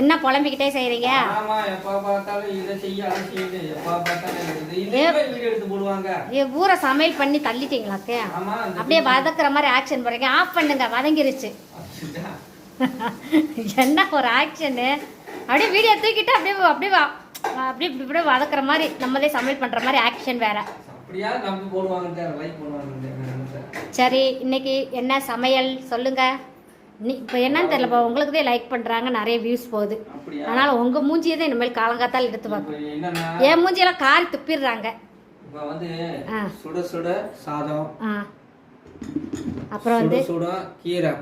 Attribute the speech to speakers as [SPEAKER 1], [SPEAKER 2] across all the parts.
[SPEAKER 1] என்ன புலம்பிக்கிட்டே செய்றீங்க? ஊரை சமையல் பண்ணி தள்ளிட்டீங்களாக்கே. அப்படியே வதக்குற மாதிரி ஆக்ஷன் போறீங்க. ஆஃப் பண்ணுங்க, வதங்கிருச்சு. என்ன ஒரு ஆக்ஷனு! அப்படியே வீடியோ தூக்கிட்டு அப்படியே அப்படியே அப்படியே இப்படியே வதக்குற மாதிரி நம்மளே சமையல் பண்ற மாதிரி ஆக்ஷன் வேற. சரி, இன்னைக்கு என்ன சமையல் சொல்லுங்க. இப்போ என்னன்னு தெரியலப்பா, உங்களுக்கு தான் லைக் பண்ணுறாங்க, நிறைய வியூஸ் போகுது. அதனால் உங்கள் மூஞ்சியை தான் இனிமேல் காலங்காத்தால் எடுத்து பார்க்கணும். என் மூஞ்சியெல்லாம் காரி துப்பிடுறாங்க.
[SPEAKER 2] சுட சுட சாதம்,
[SPEAKER 1] அப்புறம் வந்து
[SPEAKER 2] சுட கீரை,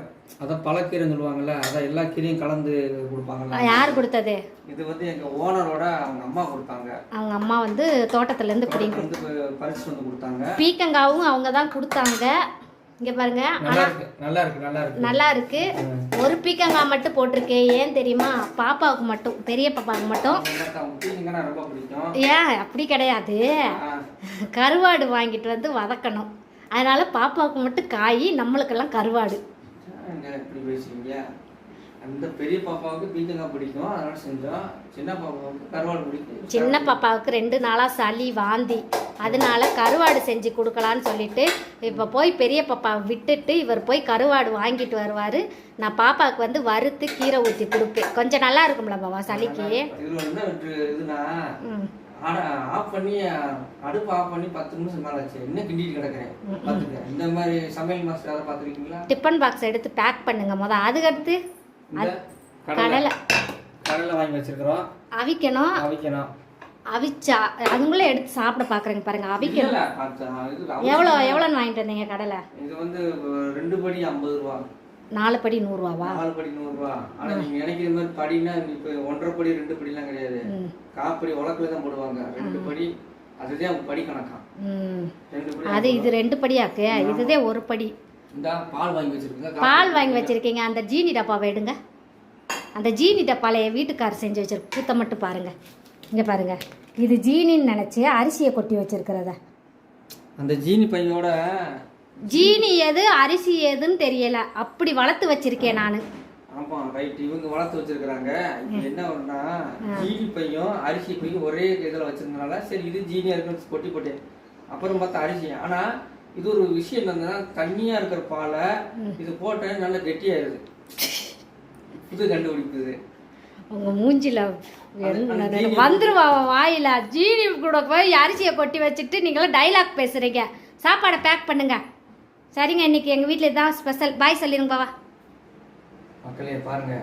[SPEAKER 2] அதான் பழக்கீரைன்னு சொல்லுவாங்கல்ல, அதான் எல்லா கீரையும் கலந்து கொடுப்பாங்கல்ல.
[SPEAKER 1] யார் கொடுத்தது?
[SPEAKER 2] இது வந்து எங்கள் ஓனரோட அவங்க அம்மா கொடுத்தாங்க.
[SPEAKER 1] அவங்க அம்மா வந்து தோட்டத்துலேருந்து பிடிங்க
[SPEAKER 2] பறிச்சு வந்து கொடுத்தாங்க.
[SPEAKER 1] பீக்கங்காவும் அவங்க தான் கொடுத்தாங்க. இங்க பாருங்க, நல்லா இருக்கு. ஒரு பீக்கங்காய் மட்டும் போட்டிருக்கேன். ஏன் தெரியுமா? பாப்பாவுக்கு மட்டும், பெரிய பாப்பாவுக்கு மட்டும். ஏன் அப்படி கிடையாது, கருவாடு வாங்கிட்டு வந்து வதக்கணும். அதனால பாப்பாவுக்கு மட்டும் காய், நம்மளுக்கெல்லாம் கருவாடு.
[SPEAKER 2] அந்த பெரிய பாப்பாவுக்கு பீக்கங்காய் பிடிக்கும், அதனால செஞ்சோம். சின்ன பாப்பாவுக்கு கருவாடு பிடிக்கும்.
[SPEAKER 1] சின்ன பாப்பாவுக்கு 2 நாளா சளி வாந்தி, அதனால கருவாடு செஞ்சு கொடுக்கலான்னு சொல்லிட்டு இப்போ போய் பெரிய பாப்பாவை விட்டுட்டு இவர் போய் கருவாடு வாங்கிட்டு வருவார். நான் பாப்பாவுக்கு வந்து வறுத்து கீரை ஊற்றி கொடுப்பேன். கொஞ்சம் நல்லா இருக்கும்ல பாபா சளிக்கு.
[SPEAKER 2] இதுனா ஆஃப் பண்ணி அடுப்பு ஆஃப் பண்ணி 10 நிமிஷம் மேலே ஆச்சு, என்ன கிண்டிட்டு கிடக்கிறேன். பார்த்துக்க, இந்த மாதிரி சமையல் மாஸ்டர் அதை பார்த்துருக்கீங்களா?
[SPEAKER 1] டிஃபன் பாக்ஸ் எடுத்து பேக் பண்ணுங்க அதுக்கடுத்து கடலை
[SPEAKER 2] வாங்கி வச்சிருக்கிறோம்.
[SPEAKER 1] அவிக்கணும். அவிச்சா அதுங்களே எடுத்து சாப்பிட பாக்குறேங்க பாருங்க. அவிக்கணும். எவ்வளோன்னு வாங்கிட்டு வந்தீங்க கடலை?
[SPEAKER 2] இது வந்து 2 படி 50 ரூபா,
[SPEAKER 1] 4 படி 100 ரூபாவா?
[SPEAKER 2] 4 படி 100 ரூபா. ஆனா நீங்க நினைக்கிற மாதிரி படினா இப்ப 1.5 படி 2 படிலாம் கிடையாது. காப்படி உலக்கில தான் போடுவாங்க. 2 படி, அதுதான் படி கணக்கா.
[SPEAKER 1] அது இது 2 படியாக்கு, இதுதான் 1 படி.
[SPEAKER 2] இந்த பால் வாங்கி வச்சிருக்கீங்க.
[SPEAKER 1] அந்த ஜீனி டப்பாவை எடுங்க. அந்த ஜீனி டப்பால என் வீட்டுக்காரர் செஞ்சு வச்சிருக்க கூத்த மட்டும் பாருங்க. இங்க பாருங்க, இது ஜீனின்னு நினைச்சு அரிசியை கொட்டி வச்சிருக்கிறத.
[SPEAKER 2] அந்த ஜீனி பையோட
[SPEAKER 1] ஜீனி எது அரிசி எதுன்னு தெரியல, அப்படி வளர்த்து வச்சிருக்கேன் நானு.
[SPEAKER 2] ஆமா ரைட், இவங்க வளர்த்து வச்சிருக்காங்க. என்ன ஒண்ணா, ஜீனி பையும் அரிசி பையும் ஒரே இதுல வச்சிருந்தனால சரி இது ஜீனியா இருக்குன்னு கொட்டி போட்டேன். அப்புறம் பார்த்தா அரிசி. ஆனா இது ஒரு விஷயம் என்னன்னா, தண்ணியா இருக்கிற பாலை இது போட்ட நல்லா கெட்டியாயிருது. இது கண்டுபிடிக்குது.
[SPEAKER 1] உங்க மூஞ்சில வந்துருவா வாயில. ஜீனி கூட போய் அரிசியை கொட்டி வச்சுட்டு நீங்களும் டைலாக் பேசுறீங்க. சாப்பாடை பேக் பண்ணுங்க. சரிங்க, இன்னைக்கு எங்க வீட்டுல தான் ஸ்பெஷல். பாய் சொல்லிருங்க பாவா.
[SPEAKER 2] மக்களே பாருங்க.